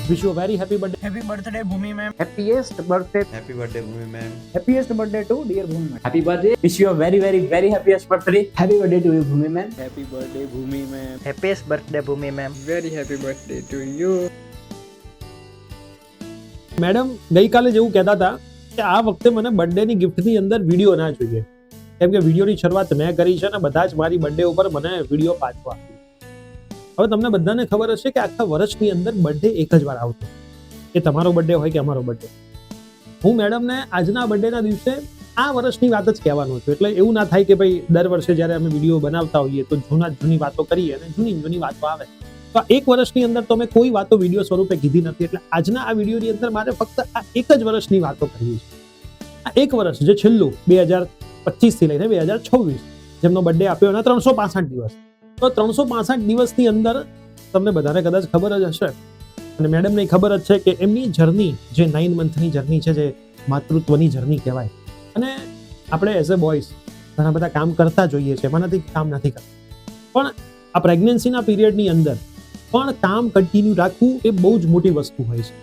Wish you a very happy birthday. Happy birthday, Bhumi ma'am. Happiest birthday. Happy birthday, Bhumi ma'am. Happiest birthday to dear Bhumi ma'am. Happy birthday. Wish you a very, very, very happiest birthday. Happy birthday to you, Bhumi ma'am. Happy birthday, Bhumi ma'am. Happiest birthday, Bhumi ma'am. Very happy birthday to you. Madam ગઈકાલે જેવું કહેતા હતા કે આ વખતે મને બર્થડેની ગિફ્ટની અંદર video ના જોઈએ, કેમ કે વિડીયોની શરૂઆત મેં કરી છે અને બધા જ મારી બર્થડે ઉપર મને વિડીયો પાછો આપ્યો. હવે તમને બધાને ખબર હશે કે આખા વર્ષની અંદર બર્થડે એક જ વાર આવતો, કે તમારો બર્થડે હોય કે અમારો બર્થડે. હું મેડમને આજના બર્થડેના દિવસે આ વર્ષની વાત જ કહેવાનો છું, એટલે એવું ના થાય કે ભાઈ દર વર્ષે જ્યારે અમે વિડીયો બનાવતા હોઈએ તો જૂની વાતો કરીએ અને જૂની વાતો આવે. તો એક વર્ષની અંદર તો મેં કોઈ વાતો વિડીયો સ્વરૂપે કીધી નથી, એટલે આજના આ વિડીયોની અંદર મારે ફક્ત આ એક જ વર્ષની વાતો કરવી છે. આ એક વર્ષ જે છેલ્લું 2025 થી લઈને 2026 જેમનો બર્થડે આપ્યો એના 365 દિવસ. તો 365 દિવસની અંદર તમને બધાને કદાચ ખબર જ હશે અને મેડમને ખબર જ છે કે એમની જર્ની જે 9 મંથની જર્ની છે, જે માતૃત્વની જર્ની કહેવાય. અને આપણે એઝ અ બોયઝ ઘણા બધા કામ કરતા જોઈએ છે, એમાંનાથી કામ નથી કરતા, પણ આ પ્રેગ્નન્સીના પીરિયડની અંદર પણ કામ કન્ટિન્યુ રાખવું એ બહુ જ મોટી વસ્તુ હોય છે.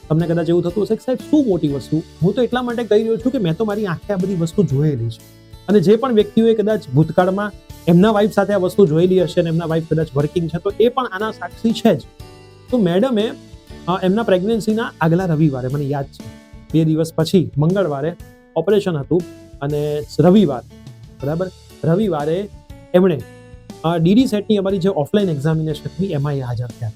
તમને કદાચ એવું થતું હશે કે સાહેબ શું મોટી વસ્તુ? હું તો એટલા માટે કહી રહ્યો છું કે મેં તો મારી આંખે આ બધી વસ્તુ જોયેલી છે, અને જે પણ વ્યક્તિઓએ કદાચ ભૂતકાળમાં એમના વાઇફ સાથે આ વસ્તુ જોયેલી હશે અને એમના વાઇફ કદાચ વર્કિંગ છે તો એ પણ આના સાક્ષી છે જ. તો મેડમે એમના પ્રેગ્નન્સીના આગલા રવિવારે, મને યાદ છે 2 દિવસ પછી મંગળવારે ઓપરેશન હતું, અને રવિવારે એમણે ડીડી સેટની અમારી જે ઓફલાઈન એક્ઝામિનેશન હતી એમાં એ હાજર થયા.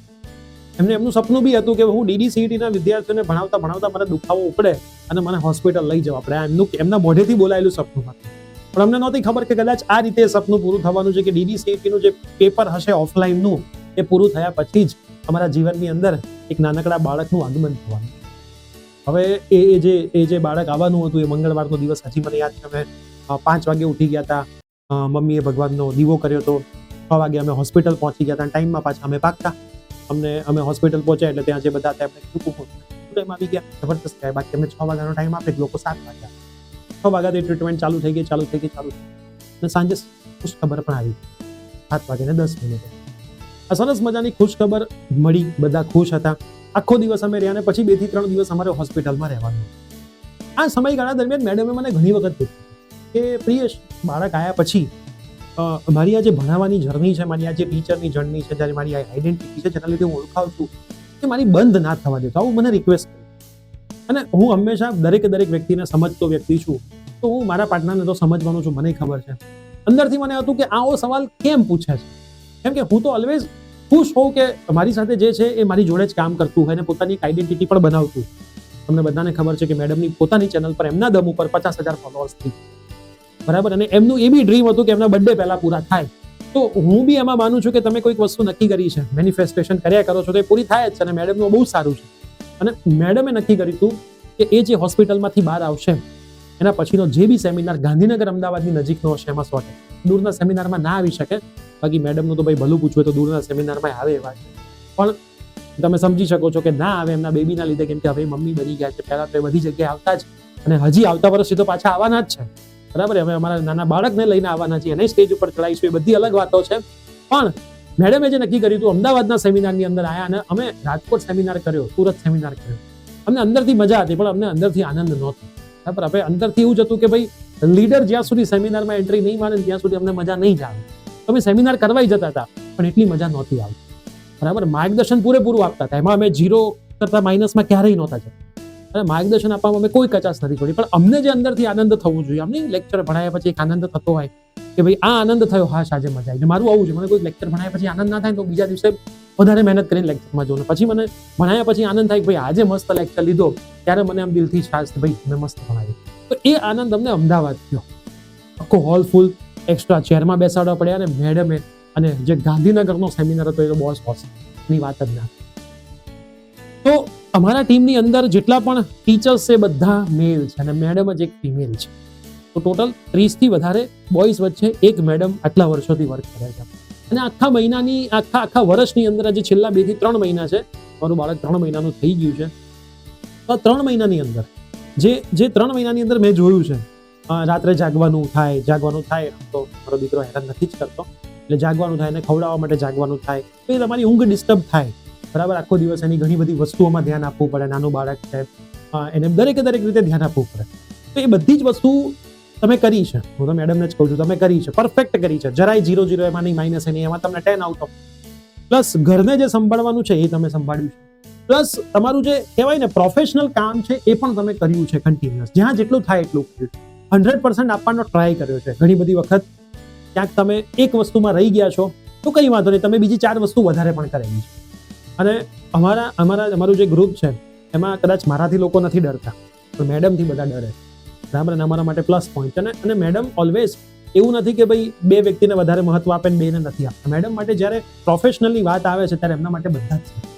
એમનું સપનું બી હતું કે હું ડીડી સીઈટીના વિદ્યાર્થીઓને ભણાવતા મને દુખાવો ઉપડે અને મને હોસ્પિટલ લઈ જવા પડે. એમના મોઢેથી બોલાયેલું સપનું હતું, પણ અમને નહોતી ખબર કે કદાચ આ રીતે સપનું પૂરું થવાનું છે, કે ડીડી સીઈટીનું જે પેપર હશે ઓફલાઈનનું એ પૂરું થયા પછી જ અમારા જીવનની અંદર એક નાનકડા બાળકનું આગમન થવાનું. હવે એ જે બાળક આવવાનું હતું એ મંગળવારનો દિવસ હજી મને યાદ છે. અમે 5 વાગે ઉઠી ગયા હતા, મમ્મીએ ભગવાનનો દીવો કર્યો હતો, 6 વાગે અમે હોસ્પિટલ પહોંચી ગયા હતા, ટાઈમમાં પાછા અમે પાક્કા. અમે હોસ્પિટલ પહોંચ્યા એટલે ત્યાં જે બધા હતા એમને ટાઈમ આવી ગયા, જબરદસ્ત કહેવાય. બાકી અમે 6 વાગ્યાનો ટાઈમ આપે, લોકો 7 વાગ્યા, 6 વાગ્યાથી ટ્રીટમેન્ટ ચાલુ થઈ ગઈ. અને સાંજે ખુશ ખબર પણ આવી 7 વાગ્યાને 10 મિનિટે. આ સરસ મજાની ખુશ ખબર મળી, બધા ખુશ હતા. આખો દિવસ અમે રહ્યા, અને પછી 2 થી 3 દિવસ અમારે હોસ્પિટલમાં રહેવાનું. આ સમયગાળા દરમિયાન મેડમે મને ઘણી વખત પૂછ્યું કે પ્રિયેશ, બાળક આવ્યા પછી મારી આ જે ભણાવવાની જર્ની છે, મારી આ જે ટીચરની જર્ની છે, જ્યારે મારી આ આઈડેન્ટિટી છે જેના લીધે હું ઓળખાવ છું, કે મારી બંધ ના થવા દેતો. આવું મને રિક્વેસ્ટ કરી. અને હું હંમેશા દરેક વ્યક્તિને સમજતો વ્યક્તિ છું, તો હું મારા પાર્ટનરને તો સમજવાનું છું, મને ખબર છે. અંદરથી મને હતું કે આવો સવાલ કેમ પૂછે છે, કેમ કે હું તો ઓલવેઝ ખુશ હોઉં કે મારી સાથે જે છે એ મારી જોડે જ કામ કરતું હોય અને પોતાની એક આઈડેન્ટિટી પણ બનાવતું. તમને બધાને ખબર છે કે મેડમની પોતાની ચેનલ પર એમના દમ ઉપર 50,000 ફોલોઅર્સ થઈ, બરાબર. અને એમનું એ બી ડ્રીમ હતું કે એમના બર્થડે પહેલા પૂરા થાય. તો હું બી એમાં માનું છું કે તમે કોઈક વસ્તુ નક્કી કરી છે, મેનિફેસ્ટેશન કર્યા કરો છો તો એ પૂરી થાય જ છે, અને મેડમનું બહુ સારું છે. અને મેડમે નક્કી કર્યું હતું કે એ જે હોસ્પિટલમાંથી બહાર આવશે એના પછીનો જે બી સેમિનાર ગાંધીનગર અમદાવાદની નજીકનો હશે એમાં 100%, દૂરના સેમિનારમાં ના આવી શકે. બાકી મેડમનું તો ભાઈ ભલું પૂછવું હોય તો દૂરના સેમિનારમાં આવે એવા છે, પણ તમે સમજી શકો છો કે ના આવે એમના બેબીના લીધે, કેમ કે હવે મમ્મી બની ગયા છે. પહેલા તો એ બધી જગ્યાએ આવતા જ, અને હજી આવતા વર્ષથી તો પાછા આવવાના જ છે, બરાબર. અમે અમારા નાના બાળકને લઈને આવવાના છીએ, એને સ્ટેજ ઉપર ચડાવીશું, એ બધી અલગ વાતો છે. પણ મેડમે જે નક્કી કર્યું હતું, અમદાવાદના સેમિનારની અંદર આવ્યા અને અમે રાજકોટ સેમિનાર કર્યો, સુરત સેમિનાર કર્યો. અમને અંદરથી મજા હતી, પણ અમને અંદરથી આનંદ નહોતો, બરાબર. હવે અંદરથી એવું જ હતું કે ભાઈ લીડર જ્યાં સુધી સેમિનારમાં એન્ટ્રી નહીં માને ત્યાં સુધી અમને મજા નહીં જ આવે. અમે સેમિનાર કરવાઈ જતા હતા, પણ એટલી મજા નહોતી આવતી, બરાબર. માર્ગદર્શન પૂરેપૂરું આપતા હતા, એમાં અમે 0 કરતા માઇનસમાં ક્યારેય નહોતા જતા, અને માર્ગદર્શન આપવામાં અમે કોઈ કચાશ નથી છોડી. પણ અમને જે અંદરથી આનંદ થવો જોઈએ, અમને લેક્ચર ભણાયા પછી એક આનંદ થતો હોય કે ભાઈ આ આનંદ થયો, હા આજે મજા આવી. મારું આવું છે, મને કોઈ લેક્ચર ભણાયા પછી આનંદ ના થાય તો બીજા દિવસે વધારે મહેનત કરીને લેક્ચરમાં જવું, પછી મને ભણાયા પછી આનંદ થાય કે ભાઈ આજે મસ્ત લેક્ચર લીધો, ત્યારે મને આમ દિલથી છાશ કે ભાઈ મેં મસ્ત ભણાવ્યું. તો એ આનંદ અમને અમદાવાદ થયો, આખો હોલ ફૂલ, એક્સ્ટ્રા ચેરમાં બેસાડવા પડ્યા, અને મેડમે અને જે ગાંધીનગરનો સેમિનાર હતો એ તો બોસ ની વાત જ ના. તો અમારા ટીમની અંદર જેટલા પણ ટીચર્સ છે બધા મેલ છે, અને મેડમ જ એક ફિમેલ છે. તો ટોટલ 30 થી વધારે બોયઝ વચ્ચે એક મેડમ આટલા વર્ષોથી વર્ક કરે છે. અને આખા વર્ષની અંદર જે છેલ્લા 2 થી 3 મહિના છે, મારું બાળક 3 મહિનાનું થઈ ગયું છે, તો 3 મહિનાની અંદર જે 3 મહિનાની અંદર મેં જોયું છે, રાત્રે જાગવાનું થાય તો મારો દીકરો હેરાન નથી જ કરતો, એટલે જાગવાનું થાય, એને ખવડાવવા માટે જાગવાનું થાય, તો એ તમારી ઊંઘ ડિસ્ટર્બ થાય. બરાબર. આખો દિવસ એની ઘણી બધી વસ્તુઓમાં ધ્યાન આપવું પડે. નાનું બાળક છે, એને દરેક રીતે ધ્યાન આપવું પડે. તો એ બધી જ વસ્તુ તમે કરી છે. હું તો મેડમને જ કહું છું, તમે કરી છે, પરફેક્ટ કરી છે. જરાય 0 એમાં નહીં, માઇનસ નહીં, એમાં તમને 10 આઉટ ઓફ. પ્લસ ઘરને જે સંભાળવાનું છે એ તમે સંભાળ્યું છે. પ્લસ તમારું જે કહેવાય ને પ્રોફેશનલ કામ છે એ પણ તમે કર્યું છે કન્ટિન્યુઅસ. જ્યાં જેટલું થાય એટલું કર્યું. 100% આપવાનો ટ્રાય કર્યો છે. ઘણી બધી વખત ક્યાંક તમે એક વસ્તુમાં રહી ગયા છો તો કઈ વાંધો નહીં, તમે બીજી 4 વસ્તુ વધારે પણ કરેલી છે. અને અમારું જે ગ્રુપ છે એમાં કદાચ મારાથી લોકો નથી ડરતા, પણ મેડમથી બધા ડરે. બરાબર. અને અમારા માટે પ્લસ પોઈન્ટ છે. અને મેડમ ઓલવેઝ એવું નથી કે ભાઈ 2 વ્યક્તિને વધારે મહત્વ આપે ને 2ને નથી આપતા. મેડમ માટે જ્યારે પ્રોફેશનલી વાત આવે છે ત્યારે એમના માટે બધા જ છે.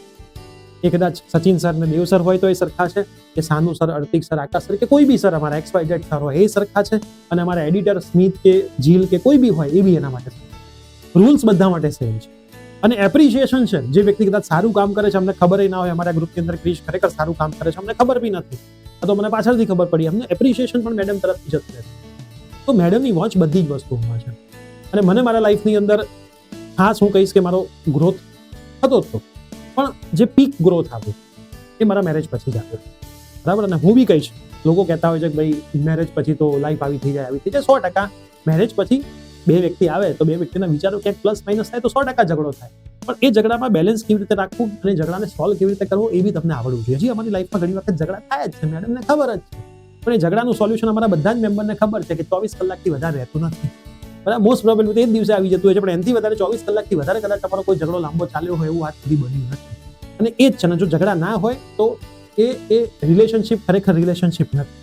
એ કદાચ સચિન સર ને દેવ સર હોય તો એ સરખા છે, કે સાનુ સર, અર્તિક સર, આકાશ સર, કે કોઈ બી સર અમારા XYZ સર હોય એ સરખા છે. અને અમારા એડિટર સ્મિત કે જીલ કે કોઈ બી હોય એ બી એના માટે છે. રૂલ્સ બધા માટે સેમ છે. અને એપ્રિશિએશન છે. જે વ્યક્તિ કદાચ સારું કામ કરે છે, અમને ખબર ના હોય અમારા ગ્રુપની અંદર ક્રિશ ખરેખર સારું કામ કરે છે, અમને ખબર બી નથી, તો મને પાછળથી ખબર પડી, અમને એપ્રિશિએશન પણ મેડમ તરફથી જતું રહે. તો મેડમની વોચ બધી જ વસ્તુઓમાં છે. અને મને મારા લાઈફની અંદર ખાસ હું કહીશ કે મારો ગ્રોથ થતો હતો, પણ જે પીક ગ્રોથ આવ્યો એ મારા મેરેજ પછી જ આવ્યો. બરાબર. અને હું બી કહીશ, લોકો કહેતા હોય છે કે ભાઈ મેરેજ પછી તો લાઈફ આવી થઈ જાય, આવી થઈ જાય. 100% મેરેજ પછી 2 વ્યક્તિ આવે તો 2 વ્યક્તિના વિચારો ક્યાંક પ્લસ માઇનસ થાય તો 100% ઝઘડો થાય. પણ એ ઝઘડામાં બેલેન્સ કેવી રીતે રાખવું અને ઝઘડાને સોલ્વ કેવી રીતે કરવો એ બી તમને આવડવું જોઈએ. હજી અમારી લાઈફમાં ઘણી વખત ઝઘડા થાય જ છે, મેડમને ખબર જ છે. પણ એ ઝઘડાનું સોલ્યુશન અમારા બધા જ મેમ્બરને ખબર છે કે 24 કલાકથી વધારે રહેતું નથી. બરાબર. મોસ્ટ પ્રોબેબલ એ જ દિવસે આવી જતું હોય છે, પણ એનાથી વધારે 24 કલાકથી વધારે કદાચ તમારો કોઈ ઝઘડો લાંબો ચાલ્યો હોય એવું આજ સુધી બન્યું નથી. અને એ જ છે ને, જો ઝઘડા ના હોય તો એ રિલેશનશિપ ખરેખર રિલેશનશિપ નથી.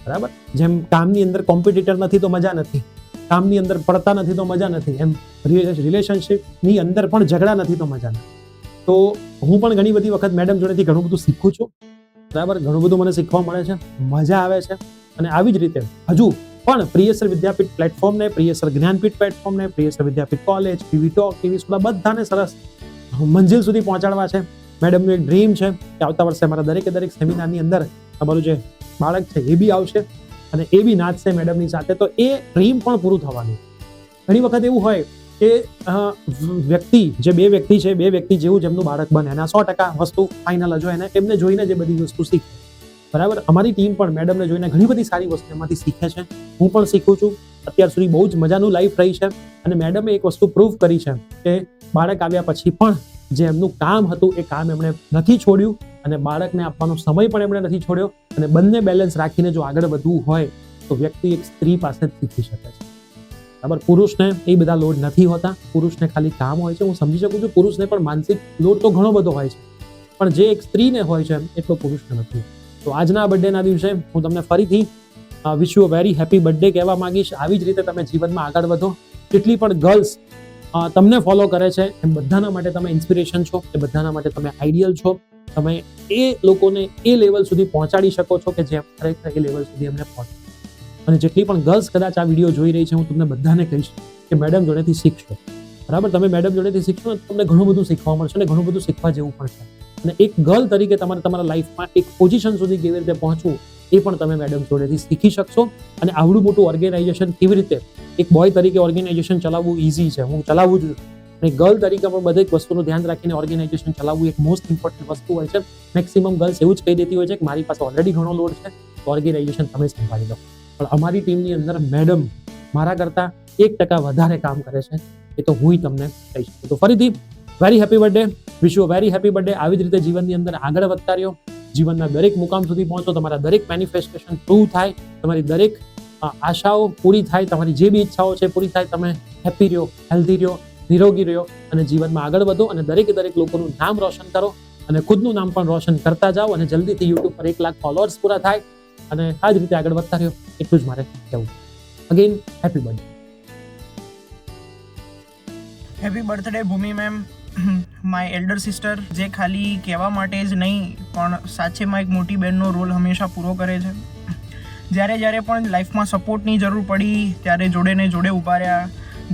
બરાબર. જેમ કામની અંદર કોમ્પિટિટર નથી તો મજા નથી, કામની અંદર પડતા નથી તો મજા નથી, એમ રિલેશનશિપની અંદર પણ ઝઘડા નથી તો મજા નથી. તો હું પણ ઘણી બધી વખત મેડમ જોડેથી ઘણું બધું શીખું છું. બરાબર. ઘણું બધું મને શીખવા મળે છે, મજા આવે છે. અને આવી જ રીતે હજુ પણ પ્રિયસર વિદ્યાપીઠ પ્લેટફોર્મને, પ્રિયસર જ્ઞાનપીઠ પ્લેટફોર્મને, Priya sir Vidyapeeth college, PV talk, TV school બધાને સરસ મંજિલ સુધી પહોંચાડવા છે. મેડમનું એક ડ્રીમ છે કે આવતા વર્ષે અમારા દરેક સેમિનારની અંદર તમારું જે બાળક છે એ બી આવશે અને એ બી નાચશે મેડમની સાથે. તો એ ડ્રીમ પણ પૂરું થવાનું. ઘણી વખત એવું હોય કે વ્યક્તિ જે 2 વ્યક્તિ છે, 2 વ્યક્તિ જેવું જેમનું બાળક બને અને 100% વસ્તુ ફાઇનલ જ હોય ને એમને જોઈને જે બધી વસ્તુ શીખે. બરાબર. અમારી ટીમ પણ મેડમને જોઈને ઘણી બધી સારી વસ્તુ એમાંથી શીખે છે. હું પણ શીખું છું. અત્યાર સુધી બહુ જ મજાનું લાઈફ રહી છે. અને મેડમે એક વસ્તુ પ્રૂવ કરી છે કે બાળક આવ્યા પછી પણ જે એમનું કામ હતું એ કામ એમણે નથી છોડ્યું અને બાળકને આપવાનો સમય પણ એમણે નથી છોડ્યો. અને બંને બેલેન્સ રાખીને જો આગળ વધવું હોય તો વ્યક્તિ એક સ્ત્રી પાસે જ શીખી શકે છે. બરાબર. પુરુષને એ બધા લોડ નથી હોતા. પુરુષને ખાલી કામ હોય છે. હું સમજી શકું છું પુરુષને પણ માનસિક લોડ તો ઘણો બધો હોય છે, પણ જે એક સ્ત્રીને હોય છે એટલો પુરુષને નથી. તો આજના બર્થડેના દિવસે હું તમને ફરીથી wish you a very happy birthday કહેવા માંગીશ. આવી જ રીતે તમે જીવનમાં આગળ વધો. જેટલી પણ ગર્લ્સ તમને ફોલો કરે છે એમ બધાના માટે તમે ઇન્સ્પિરેશન છો, એ બધાના માટે તમે આઈડિયલ છો. તમે એ લોકોને એ લેવલ સુધી પહોંચાડી શકો છો કે જે ખરેખર એ લેવલ સુધી એમને પહોંચે. અને જેટલી પણ ગર્લ્સ કદાચ આ વિડીયો જોઈ રહી છે, હું તમને બધાને કહીશ કે મેડમ જોડેથી શીખશો. બરાબર. તમે મેડમ જોડેથી શીખશો ને તમને ઘણું બધું શીખવા મળશે અને ઘણું બધું શીખવા જેવું પણ છે. અને એક ગર્લ તરીકે તમારે તમારા લાઈફમાં એક પોઝિશન સુધી કેવી રીતે પહોંચવું એ પણ તમે મેડમ જોડેથી શીખી શકશો. અને આવડું મોટું ઓર્ગેનાઇઝેશન કેવી રીતે એક બોય તરીકે ઓર્ગેનાઇઝેશન ચલાવવું ઇઝી છે, હું ચલાવું છું. અને ગર્લ તરીકે પણ બધી વસ્તુનું ધ્યાન રાખીને ઓર્ગેનાઇઝેશન ચલાવવું એક મોસ્ટ ઇમ્પોર્ટન્ટ વસ્તુ હોય છે. મેક્સિમમ ગર્લ્સ એવું જ કહી દેતી હોય છે કે મારી પાસે ઓલરેડી ઘણો લોડ છે, ઓર્ગેનાઇઝેશન તમે સંભાળી લો. પણ અમારી ટીમની અંદર મેડમ મારા કરતાં 1% વધારે કામ કરે છે, એ તો હું તમને કહી શકું. તો ફરીથી very happy birthday. Wish you very happy birthday. આવી જ રીતે જીવનની અંદર આગળ વધતા રહ્યો. જીવનના દરેક મુકામ સુધી પહોંચો. તમારા દરેક મેનિફેસ્ટેશન ટ્રુ થાય. તમારી દરેક આશાઓ પૂરી થાય. તમારી જે બી ઈચ્છાઓ છે પૂરી થાય. તમે હેપી રહ્યો, હેલ્ધી રહ્યો, નિરોગી રહ્યો અને જીવનમાં આગળ વધો. અને દરેક લોકોનું નામ રોશન કરો અને ખુદનું નામ પણ રોશન કરતા જાઓ. અને જલ્દીથી યુટ્યુબ પર 1 લાખ ફોલોઅર્સ પૂરા થાય અને આ જ રીતે આગળ વધતા રહ્યો. એટલું જ મારે કહેવું. Again happy birthday. Happy birthday Bhumi ma'am, my elder sister, જે ખાલી કહેવા માટે જ નહીં પણ સાચેમાં એક મોટી બહેનનો રોલ હંમેશા પૂરો કરે છે. જ્યારે પણ લાઈફમાં સપોર્ટની જરૂર પડી ત્યારે જોડે ને જોડે ઊભા રહ્યા.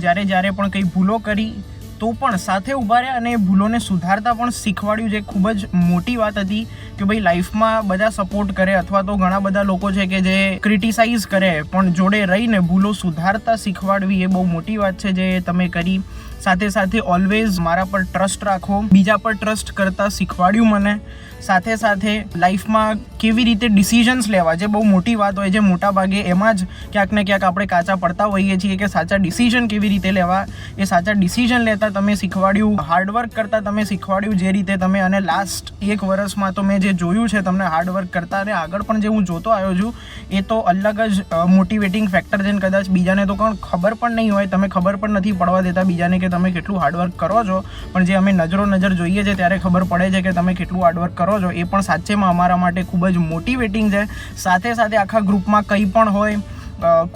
જ્યારે પણ કંઈ ભૂલો કરી તો પણ સાથે ઊભા રહ્યા અને ભૂલોને સુધારતા પણ શીખવાડ્યું. જે ખૂબ જ મોટી વાત હતી કે ભાઈ લાઈફમાં બધા સપોર્ટ કરે અથવા તો ઘણા બધા લોકો છે કે જે ક્રિટિસાઇઝ કરે, પણ જોડે રહીને ભૂલો સુધારતા શીખવાડવી એ બહુ મોટી વાત છે જે તમે કરી. સાથે સાથે ઓલવેઝ મારા પર ટ્રસ્ટ રાખો, બીજા પર ટ્રસ્ટ કરતાં શીખવાડ્યું મને. સાથે સાથે લાઈફમાં કેવી રીતે ડિસિઝન્સ લેવા, જે બહુ મોટી વાત હોય છે, મોટા ભાગે એમાં જ ક્યાંક ને ક્યાંક આપણે કાચા પડતા હોઈએ છીએ કે સાચા ડિસિઝન કેવી રીતે લેવા. એ સાચા ડિસિઝન લેતા તમે શીખવાડ્યું, હાર્ડવર્ક કરતાં તમે શીખવાડ્યું જે રીતે તમે, અને લાસ્ટ 1 વર્ષમાં તો મેં જે જોયું છે તમને હાર્ડવર્ક કરતા, અને આગળ પણ જે હું જોતો આવ્યો છું એ તો અલગ જ મોટિવેટિંગ ફેક્ટર છે. કદાચ બીજાને તો કોણ ખબર પણ નહીં હોય, તમે ખબર પણ નથી પડવા દેતા બીજાને કે તમે કેટલું હાર્ડવર્ક કરો છો, પણ જે અમે નજર જોઈએ છે ત્યારે ખબર પડે છે કે તમે કેટલું હાર્ડવર્ક કરો છો. એ પણ સાચેમાં અમારા માટે ખૂબ જ મોટિવેટિંગ છે. સાથે સાથે આખા ગ્રુપમાં કંઈ પણ હોય,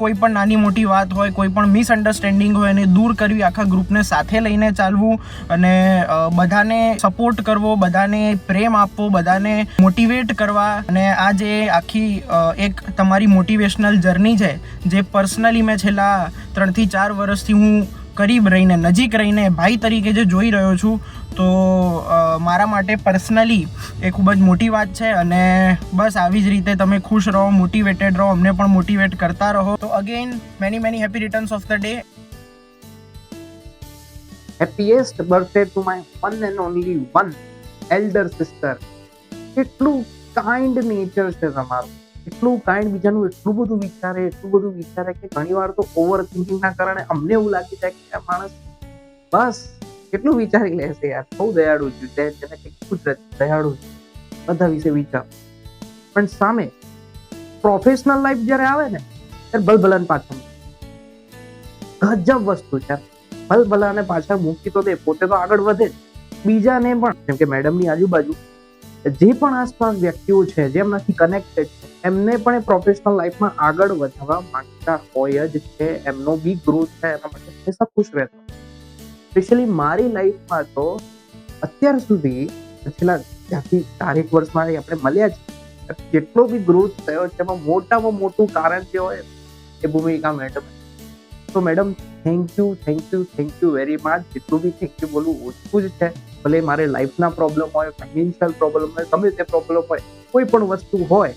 કોઈ પણ નાની મોટી વાત હોય, કોઈ પણ મિસઅન્ડરસ્ટેન્ડિંગ હોય, એને દૂર કરવી, આખા ગ્રુપને સાથે લઈને ચાલવું, અને બધાને સપોર્ટ કરવો, બધાને પ્રેમ આપવો, બધાને મોટિવેટ કરવા. અને આ જે આખી એક તમારી મોટિવેશનલ જર્ની છે, જે પર્સનલી મેં છેલ્લા 3 થી 4 વર્ષથી હું કરીબ રહીને, નજીક રહીને, ભાઈ તરીકે જે જોઈ રહ્યો છું, તો મારા માટે પર્સનલી એ ખૂબ જ મોટી વાત છે. અને બસ આવી જ રીતે તમે ખુશ રહો, મોટિવેટેડ રહો, અમને પણ મોટિવેટ કરતા રહો. તો again many happy returns of the day. Happiest birthday to my one and only one elder sister. કેટલું કાઇન્ડ નેચર છે તમારું, એટલું કાઇન્ડ, બીજાનું એટલું બધું વિચારે કે ઘણીવાર તો ઓવર થિંકિંગના કારણે અમને એવું લાગી જાય કે આ માણસ બસ કેટલું વિચારી લેશે યાર, બહુ દયાળુ છે, જેને કંઈક કુદરત દયાળુ છે, બધા વિશે વિચાર. પણ સામે પ્રોફેશનલ લાઈફ જ્યારે આવે ને ત્યારે ભલભલાને પાછળ ગજબ વસ્તુ છે. ભલભલાને પાછળ મૂકી તો દે, પોતે તો આગળ વધે જ, બીજાને પણ. જેમ કે મેડમની આજુબાજુ જે પણ આસપાસ વ્યક્તિઓ છે જેમનાથી કનેક્ટેડ છે, એમને પણ એ પ્રોફેશનલ લાઈફમાં આગળ વધવા માંગતા હોય જ છે. એમનો બી ગ્રોથ છે, એના માટે હંમેશા ખુશ રહેતો. સ્પેશિયલી મારી લાઈફમાં તો અત્યાર સુધી છેલ્લા 4 વર્ષમાં આપણે મળ્યા છે, જેટલો બી ગ્રોથ થયો છે એમાં મોટામાં મોટું કારણ જે હોય એ ભૂમિકા મેડમ. તો madam thank you very much. જેટલું બી થેન્ક યુ બોલવું ઓછું જ છે. ભલે મારે લાઈફના પ્રોબ્લેમ હોય, ફાઇનાન્શિયલ પ્રોબ્લેમ હોય, ગમે તે પ્રોબ્લેમ હોય, કોઈ પણ વસ્તુ હોય,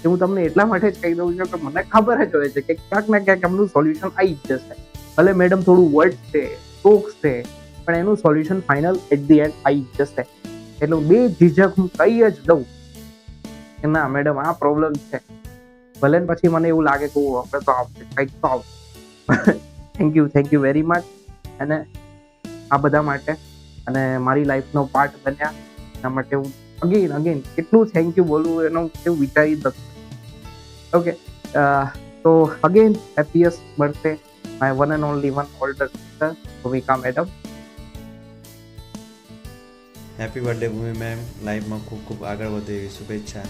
એ હું તમને એટલા માટે જ કહી દઉં છું કે મને ખબર જ હોય છે કે ક્યાંક ના ક્યાંક એમનું સોલ્યુશન આવી જ જશે. ભલે મેડમ થોડું વર્ડ છે, ટોક્સ છે, પણ એનું solution final at the end આવી જ જશે. એટલે બે ઝીઝક હું કહી જ દઉં કે ના મેડમ આ પ્રોબ્લેમ છે, ભલે ને પછી મને એવું લાગે કે આપણે તો આવશે, કંઈક તો આવશે. Thank you very much. અને આ બધા માટે, અને મારી લાઈફનો પાર્ટ બન્યા એના માટે હું અગેન કેટલું થેન્ક યુ બોલવું એનું કેવું વિચારી દઉં. ઓકે, તો again happiest birthday my one and only one older sister ભૂમિકા મેડમ. હેપી બર્થડે ભૂમિ મેમ, લાઈફમાં ખૂબ ખૂબ આગળ વધે એવી શુભેચ્છા.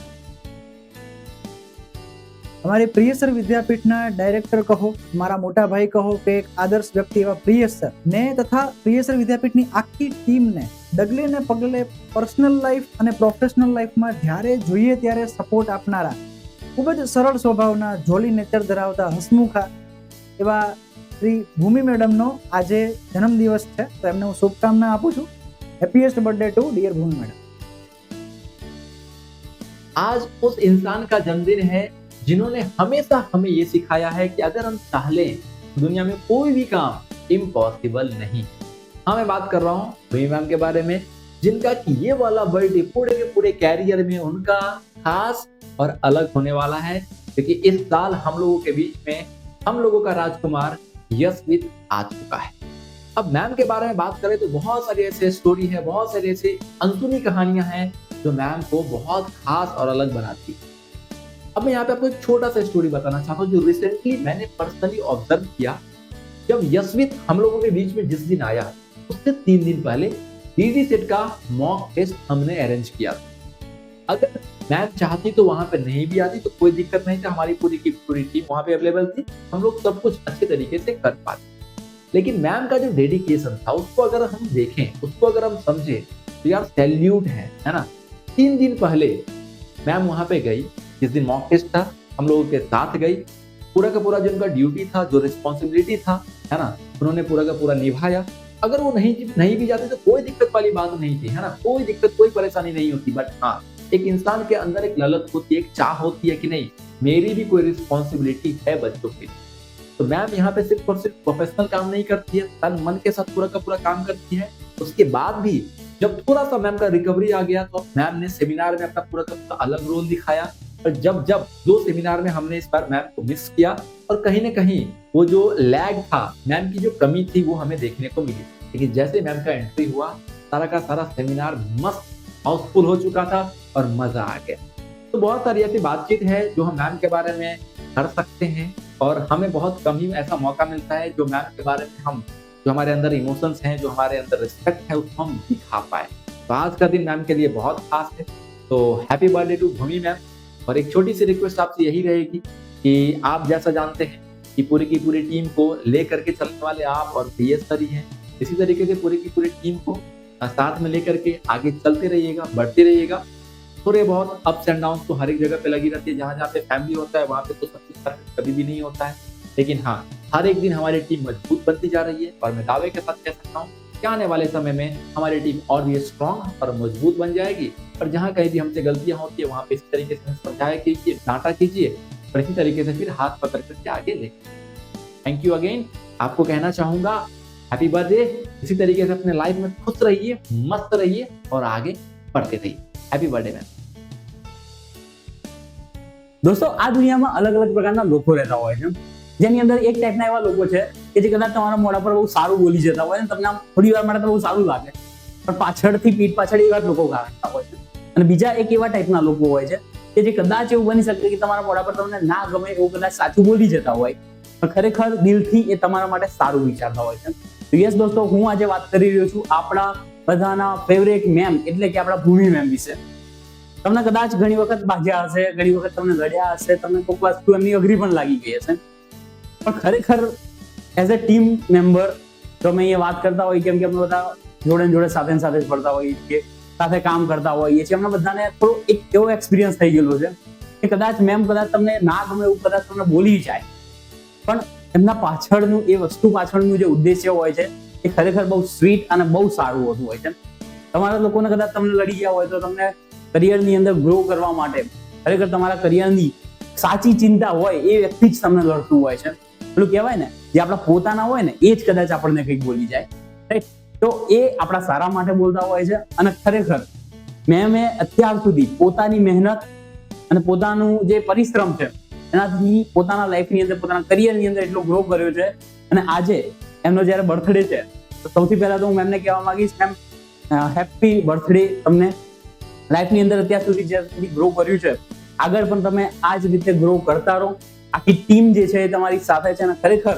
हमारे प्रिय सर विद्यापीठના ડાયરેક્ટર કહો, મારા મોટા ભાઈ કહો કે એક આદર્શ વ્યક્તિ એવા પ્રિય સર ને તથા પ્રિય સર વિદ્યાપીઠની આખી ટીમને ડગલે ને પગલે પર્સનલ લાઈફ અને પ્રોફેશનલ લાઈફમાં જ્યારે જોઈએ ત્યારે સપોર્ટ આપનારા, ખૂબ જ સરળ સ્વભાવના, જોલી નેચર ધરાવતા, હસમુખા એવા શ્રી ભૂમિ મેડમનો આજે જન્મદિવસ છે, તો એમને હું શુભકામના આપું છું. Happiest birthday to dear Bhumi madam. आज उस इंसान का जन्मदिन है जिन्होंने हमेशा हमें ये सिखाया है कि अगर हम चाह लें दुनिया में कोई भी काम इम्पॉसिबल नहीं. हाँ, मैं बात कर रहा हूँ भूमि मैम के बारे में, जिनका कि ये वाला बर्थडे पूरे के पूरे कैरियर में उनका खास और अलग होने वाला है, क्योंकि इस साल हम लोगों के बीच में हम लोगों का राजकुमार यशवित आ चुका है. अब मैम के बारे में बात करें तो बहुत सारी ऐसे स्टोरी है, बहुत सारी ऐसी अनसुनी कहानियां हैं जो मैम को बहुत खास और अलग बनाती है. अब मैं यहाँ पे आपको एक छोटा सा स्टोरी बताना चाहता हूँ जो रिसेंटली मैंने पर्सनली ऑब्जर्व किया. जब यशवित हम लोगों के बीच में जिस दिन आया उससे 3 दिन पहले डीडी सेट का मॉक टेस्ट हमने अरेंज किया. अगर मैम चाहती तो वहां पे नहीं भी आती तो कोई दिक्कत नहीं था, हमारी पूरी की पूरी टीम वहां पे अवेलेबल थी, हम लोग सब कुछ अच्छे तरीके से कर पाते. लेकिन मैम का जो डेडिकेशन था उसको अगर हम देखें, उसको अगर हम समझे तो यार सैल्यूट है ना. 3 दिन पहले मैम वहां पे गई, जिस दिन मॉक टेस्ट था हम लोगों के साथ गई, पूरा का पूरा जो उनका ड्यूटी था, जो रिस्पॉन्सिबिलिटी था, है ना, उन्होंने पूरा का पूरा निभाया. अगर वो नहीं भी जाते तो कोई दिक्कत वाली बात नहीं थी, है ना, कोई दिक्कत कोई परेशानी नहीं होती. बट हाँ, एक इंसान के अंदर एक ललक होती है, एक चाह होती है कि नहीं मेरी भी कोई रिस्पॉन्सिबिलिटी है बच्चों की. तो मैम यहाँ पे सिर्फ और सिर्फ प्रोफेशनल काम नहीं करती है, तन मन के साथ पूरा का पूरा काम करती है। उसके बाद भी जब थोड़ा सा मैम का रिकवरी आ गया तो मैम ने सेमिनार में अपना पूरा का पूरा अलग रोल दिखाया। और जब जब 2 सेमिनार में हमने इस बार मैम को मिस किया और कहीं ना कहीं वो जो लैग था, मैम की जो कमी थी वो हमें देखने को मिली। लेकिन जैसे मैम का एंट्री हुआ, सारा का सारा सेमिनार मस्त हाउसफुल हो चुका था और मजा आ गया। तो बहुत सारी ऐसी बातचीत है जो हम मैम के बारे में कर सकते हैं और हमें बहुत कम ही ऐसा मौका मिलता है जो मैम के बारे में हम, जो हमारे अंदर इमोशंस हैं, जो हमारे अंदर रिस्पेक्ट है, उसको हम दिखा पाए। तो आज का दिन मैम के लिए बहुत खास है। तो happy birthday to Bhumi ma'am. और एक छोटी सी रिक्वेस्ट आपसे यही रहेगी कि आप जैसा जानते हैं कि पूरी की पूरी टीम को लेकर के चलने वाले आप और PS सर ही हैं, इसी तरीके से पूरी की पूरी टीम को साथ में लेकर के आगे चलते रहिएगा, बढ़ते रहिएगा। थोड़े बहुत अप्स एंड डाउन तो हर एक जगह पे लगी रहती है। जहाँ जहाँ पे फैमिली होता है वहाँ पे तो सब कुछ परफेक्ट कभी भी नहीं होता है, लेकिन हाँ, हर एक दिन हमारी टीम मजबूत बनती जा रही है। और मैं दावे के साथ कह सकता हूँ कि आने वाले समय में हमारी टीम और भी स्ट्रॉन्ग और मजबूत बन जाएगी। और जहाँ कहीं भी हमसे गलतियां होती है वहाँ पे इस तरीके से समझाया कीजिए, डांटा कीजिए और इसी तरीके से फिर हाथ पकड़ करके आगे देखिए। Thank you again. आपको कहना चाहूंगा हैप्पी बर्थडे। इसी तरीके से अपने लाइफ में खुश रहिए, मस्त रहिए और आगे बढ़ते रहिए। Happy birthday ma'am. દોસ્તો, આ દુનિયામાં અલગ અલગ પ્રકારના લોકો રહેતા હોય છે, જેની અંદર એક ટાઈપના એવા લોકો છે કે જે કદાચ તમારા મોઢા પર બહુ સારું બોલી જતા હોય ને તમને આમ થોડી વાર માટે તો બહુ સારું લાગે, પણ પાછળથી પીઠ પાછળ એવા લોકો કાઢતા હોય છે। અને બીજા એક એવા ટાઈપના લોકો હોય છે કે જે કદાચ એવું બની શકે કે તમારા મોઢા પર તમને ના ગમે એવું કદાચ સાચું બોલી જતા હોય, પણ ખરેખર દિલથી એ તમારા માટે સારું વિચારતા હોય છે। તો યસ દોસ્તો, હું આજે વાત કરી રહ્યો છું આપણા બધાના ફેવરેટ મેમ એટલે કે આપણા ભૂમિ મેમ વિશે। તમને કદાચ ઘણી વખત ભાગ્યા હશે, ઘણી વખત તમને લડ્યા હશે, તમને કોઈક વસ્તુ એમની અઘરી પણ લાગી ગઈ હશે, પણ ખરેખર એઝ અ ટીમ મેમ્બર તો અમે અહીંયા વાત કરતા હોઈએ કેમ કે અમે બધા જોડે ને જોડે સાથે ને સાથે જ પડતા હોઈએ છીએ, સાથે કામ કરતા હોઈએ છીએ। અમને બધાને થોડો એક એવો એક્સપિરિયન્સ થઈ ગયેલો છે કે કદાચ મેમ કદાચ તમને ના ગમે એવું કદાચ તમને બોલી જાય, પણ એમના પાછળનું એ વસ્તુ પાછળનું જે ઉદ્દેશ્ય હોય છે એ ખરેખર બહુ સ્વીટ અને બહુ સારું હોતું હોય છે। તમારા લોકોને કદાચ તમને લડી ગયા હોય તો તમને કરિયરની અંદર ગ્રો કરવા માટે ખરેખર તમારા કરિયરની સાચી ચિંતા હોય એ વ્યક્તિ જ તમને લડતું હોય છે। પેલું કહેવાય ને, જે આપણા પોતાના હોય ને એ જ કદાચ આપણને કંઈક બોલી જાય, રાઈટ? તો એ આપણા સારા માટે બોલતા હોય છે। અને ખરેખર મેં અત્યાર સુધી પોતાની મહેનત અને પોતાનું જે પરિશ્રમ છે એનાથી પોતાના લાઈફની અંદર, પોતાના કરિયરની અંદર એટલો ગ્રો કર્યો છે। અને આજે એમનો જ્યારે બર્થડે છે તો સૌથી પહેલા તો હું મેમને કહેવા માંગીશ, મેમ હેપી બર્થડે તમને। લાઈફની અંદર અત્યાર સુધી જે ગ્રો કર્યું છે આગળ પણ તમે આ જ રીતે ગ્રો કરતા રહો। આખી ટીમ જે છે એ તમારી સાથે છે અને ખરેખર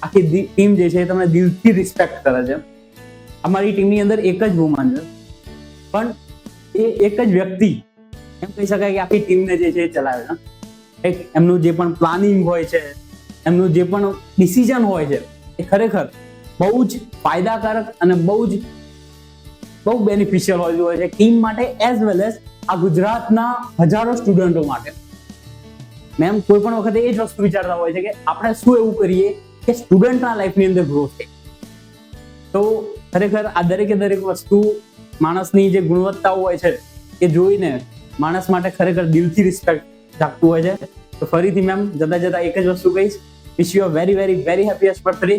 આખી ટીમ જે છે એ તમને દિલથી રિસ્પેક્ટ કરે છે। અમારી ટીમની અંદર એક જ વુમન છે, પણ એ એક જ વ્યક્તિ એમ કહી શકાય કે આખી ટીમને જે છે એ ચલાવે છે। એમનું જે પણ પ્લાનિંગ હોય છે, એમનું જે પણ ડિસિઝન હોય છે એ ખરેખર બહુ જ ફાયદાકારક અને બહુ બેનિફિશિયલ હોય છે ટીમ માટે એઝ વેલ એઝ આ ગુજરાતના હજારો સ્ટુડન્ટો માટે। મેમ કોઈ પણ વખતે એ જ વસ્તુ વિચારતા હોય છે કે આપણે શું એવું કરીએ કે સ્ટુડન્ટના લાઈફની અંદર ગ્રોથ થાય। તો ખરેખર આ દરેકે દરેક વસ્તુ માણસની જે ગુણવત્તાઓ હોય છે એ જોઈને માણસ માટે ખરેખર દિલથી રિસ્પેક્ટ જાગતું હોય છે। તો ફરીથી મેમ જતા જતા એક જ વસ્તુ કહીશ, wish you a very very very happiest birthday.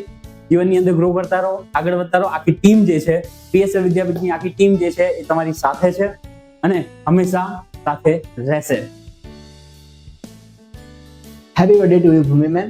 જીવનની અંદર ગ્રો કરતા રહો, આગળ વધતા રહો। આખી ટીમ જે છે, PSL વિદ્યાપીઠની આખી ટીમ જે છે એ તમારી સાથે છે અને હંમેશા સાથે રહેશે। Happy birthday to you Bhumi ma'am.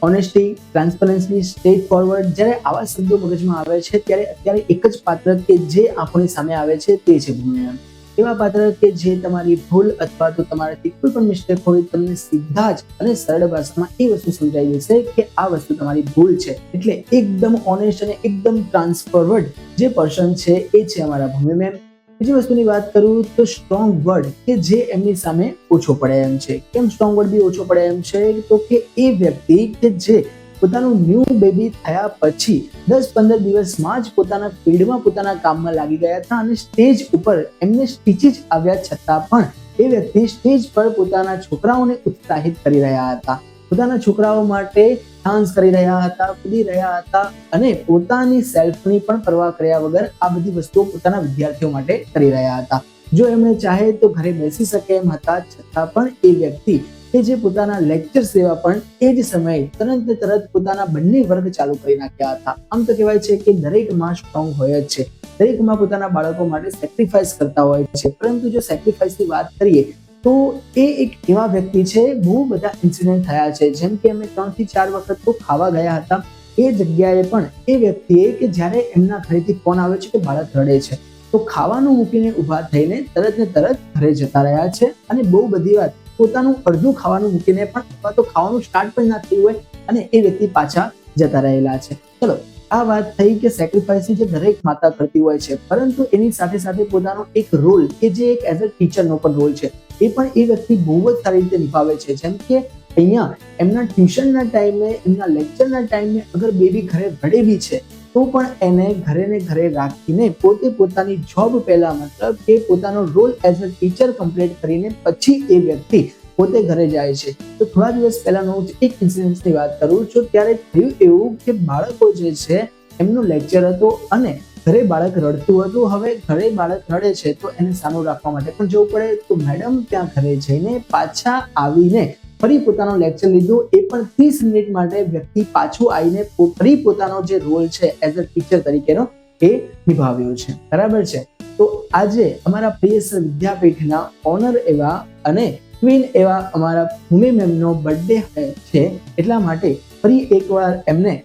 Honesty, transparency, straightforward, જ્યારે આવા શબ્દો મગજમાં આવે છે ત્યારે અત્યારે એક જ પાત્ર કે જે આપણી સામે આવે છે તે છે ભૂમિ મેમ। એવા પાત્ર કે જે તમારી ભૂલ અથવા તો તમારાથી કોઈ પણ મિસ્ટેક હોય તમને સીધા જ અને સરળ ભાષામાં એ વસ્તુ સમજાવી દેશે કે આ વસ્તુ તમારી ભૂલ છે। એટલે એકદમ ઓનેસ્ટ અને એકદમ ટ્રાન્સફોરવર્ડ જે પર્સન છે એ છે અમારા ભૂમિ મેમ। બીજી વસ્તુની વાત કરું તો સ્ટ્રોંગ વર્ડ કે જે એમની સામે ઓછો પડે એમ છે। કેમ સ્ટ્રોંગ વર્ડ બી ઓછો પડે એમ છે તો કે એ વ્યક્તિ કે જે પોતાનું ન્યૂ બેબી થયા પછી 10-15 દિવસમાં જ પોતાના ફિલ્ડમાં પોતાના કામમાં લાગી ગયા હતા અને સ્ટેજ ઉપર એમને સ્ટીચીસ આવ્યા છતાં પણ એ વ્યક્તિ સ્ટેજ પર પોતાના છોકરાઓને ઉત્સાહિત કરી રહ્યા હતા, પોતાના છોકરાઓ માટે ડાન્સ કરી રહ્યા હતા, કૂદી રહ્યા હતા અને પોતાની સેલ્ફની પણ પરવા કર્યા વગર આ બધી વસ્તુઓ પોતાના વિદ્યાર્થીઓ માટે કરી રહ્યા હતા। જો એમણે ચાહે તો ઘરે બેસી શકે એમ હતા, છતાં પણ એ વ્યક્તિ કે જે પોતાના લેક્ચર સેવા પણ એ જ સમયે તરત ને તરત પોતાના બંને વર્ગ ચાલુ કરી નાખ્યા હતા. આમ તો કહેવાય છે કે દરેક માં સ્ટ્રોંગ હોય જ છે, દરેક માં પોતાના બાળકો માટે સેક્રિફાઈસ કરતા હોય છે. પરંતુ જો સેક્રિફાઈસની વાત કરીએ તો એ એક એવા વ્યક્તિ છે, બહુ બધા ઇન્સિડન્ટ થયા છે. જેમ કે અમે 3 થી 4 વખત તો ખાવા ગયા હતા, એ જગ્યાએ પણ એ વ્યક્તિએ કે જ્યારે એમના ઘરેથી ફોન આવે છે કે બાળક રડે છે, તો ખાવાનું મૂકીને ઊભા થઈને તરત ને તરત ઘરે જતા રહ્યા છે. અને બહુ બધી વાર પોતાનું અડધું ખાવાનું મૂકીને પણ અથવા તો ખાવાનું સ્ટાર્ટ પણ ના થયું હોય અને એ વ્યક્તિ પાછા જતા રહેલા છે. ચલો, આ વાત થઈ કે સેક્રિફાઈસ જે દરેક માતા કરતી હોય છે, પરંતુ એની સાથે સાથે પોતાનો એક રોલ કે જે એક એઝ અ ટીચરનો પણ રોલ છે, એ પણ એ વ્યક્તિ બહુ જ સારી રીતે નિભાવે છે. જેમ કે અહીંયા એમના ટ્યુશનના ટાઈમે, એમના લેક્ચરના ટાઈમે અગર બેબી ઘરે રડેલી છે તો પણ એને ઘરે ને ઘરે રાખીને પોતે પોતાની જોબ પહેલા, મતલબ કે પોતાનો role as a teacher complete કરીને પછી એ વ્યક્તિ પોતે ઘરે જાય છે. તો થોડા દિવસ પહેલાનો એક ઇન્સિડન્ટની વાત કરું છું. ત્યારે થયું એવું કે બાળકો જે છે એમનું લેક્ચર હતો અને ઘરે બાળક રડતું હતું. હવે ઘરે બાળક રડે છે તો એને સાનું રાખવા માટે પણ જવું પડે, તો મેડમ ત્યાં ઘરે જઈને પાછા આવીને ફરી પોતાનો લેક્ચર લીધો. એ પણ 30 મિનિટ માટે વ્યક્તિ પાછું આવીને ફરી પોતાનો જે રોલ છે એઝ અ ટીચર તરીકેનો એ નિભાવ્યો છે. બરાબર છે. તો આજે અમારા પ્રિય સર વિદ્યાપીઠના ઓનર એવા અને ક્વીન એવા અમારા ભૂમિ મેમનો બર્થડે છે, એટલા માટે ફરી એકવાર એમને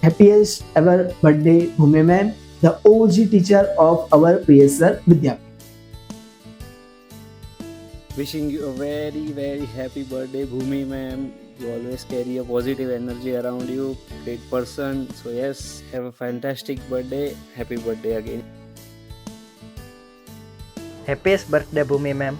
happiest ever birthday Bhumi ma'am, the OG teacher of our Priya sir Vidyapeeth. Wishing you a very very happy birthday Bhumi ma'am. You always carry a positive energy around you, great person. So yes, have a fantastic birthday. Happy birthday again. Happiest birthday Bhumi ma'am.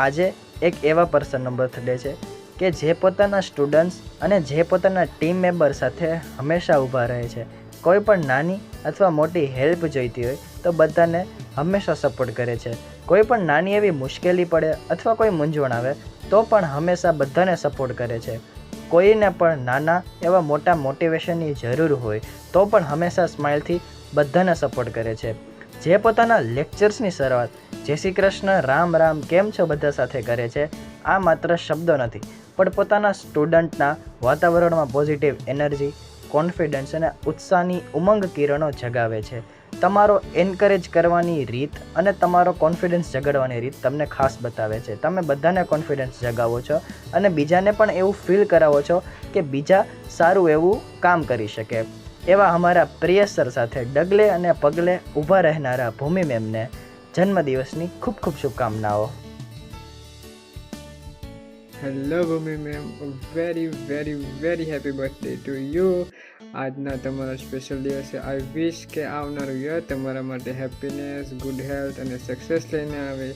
આજે એક એવા પર્સનનો birthday છે કે જે પોતાના students અને જે પોતાના ટીમ મેમ્બર સાથે હંમેશા ઊભા રહે છે. કોઈ પણ નાની અથવા મોટી હેલ્પ જોઈતી હોય તો બધાને હંમેશા સપોર્ટ કરે છે. કોઈ પણ નાની એવી મુશ્કેલી પડે અથવા કોઈ મૂંઝવણ આવે તો પણ હંમેશા બધાને સપોર્ટ કરે છે. કોઈને પણ નાના એવા મોટા મોટિવેશનની જરૂર હોય તો પણ હંમેશા સ્માઇલથી બધાને સપોર્ટ કરે છે. જે પોતાના લેક્ચર્સની શરૂઆત જય શ્રી કૃષ્ણ, રામ રામ, કેમ છો બધા સાથે કરે છે, આ માત્ર શબ્દો નથી પણ પોતાના સ્ટુડન્ટના વાતાવરણમાં પોઝિટિવ એનર્જી, કોન્ફિડન્સ અને ઉત્સાહની ઉમંગ કિરણો જગાવે છે. તમારો એન્કરેજ કરવાની રીત અને તમારો કોન્ફિડન્સ જગાડવાની રીત તમને ખાસ બતાવે છે. તમે બધાને કોન્ફિડન્સ જગાવો છો અને બીજાને પણ એવું ફીલ કરાવો છો કે બીજા સારું એવું કામ કરી શકે. એવા અમારા પ્રિય સર સાથે ડગલે અને પગલે ઊભા રહેનારા ભૂમિ મેમને જન્મદિવસની ખૂબ ખૂબ શુભકામનાઓ. Hello Bhumi ma'am, very very very happy birthday to you. આજના તમારા સ્પેશિયલ દિવસે આઈ વિશ કે આવનારું યર તમારા માટે હેપીનેસ, ગુડ હેલ્થ અને સક્સેસ લઈને આવે.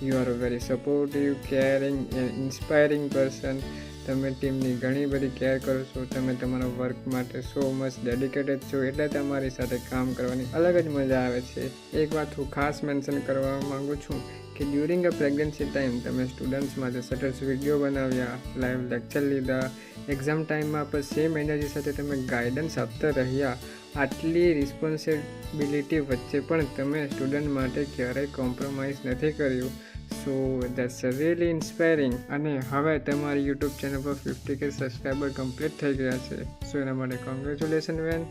You are a very supportive, caring and inspiring person. તમે ટીમની ઘણી બધી કેર કરો છો, તમે તમારા વર્ક માટે સો મચ ડેડિકેટેડ છો, એટલે તમારી સાથે કામ કરવાની અલગ જ મજા આવે છે. એક વાત હું ખાસ મેન્શન કરવા માગું છું કે ડ્યુરિંગ અ પ્રેગ્નન્સી ટાઈમ તમે સ્ટુડન્ટ્સ માટે સરસ વિડીયો બનાવ્યા, લાઈવ લેક્ચર લીધા, એક્ઝામ ટાઈમમાં પણ સેમ એનર્જી સાથે તમે ગાઈડન્સ આપતા રહ્યા. આટલી રિસ્પોન્સિબિલિટી વચ્ચે પણ તમે સ્ટુડન્ટ માટે ક્યારેય કોમ્પ્રોમાઇઝ નથી કર્યું. સો દેટ્સ રિયલી ઇન્સ્પાયરિંગ. અને હવે તમારી યુટ્યુબ ચેનલ પર 50K સબસ્ક્રાઈબર કમ્પ્લીટ થઈ ગયા છે. સો એના માટે કોંગ્રેચ્યુલેશન વેન.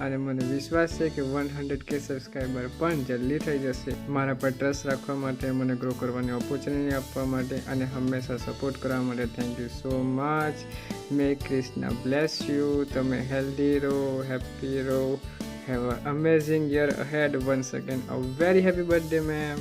અને મને વિશ્વાસ છે કે 100K સબસ્ક્રાઈબર પણ જલ્દી થઈ જશે. મારા પર ટ્રસ્ટ રાખવા માટે, મને ગ્રો કરવાની ઓપોર્ચ્યુનિટી આપવા માટે અને હંમેશા સપોર્ટ કરવા માટે thank you so much. May Krishna bless you. તમે હેલ્ધી રહો, હેપી રહો. Have a amazing year ahead. Once again a very happy birthday ma'am.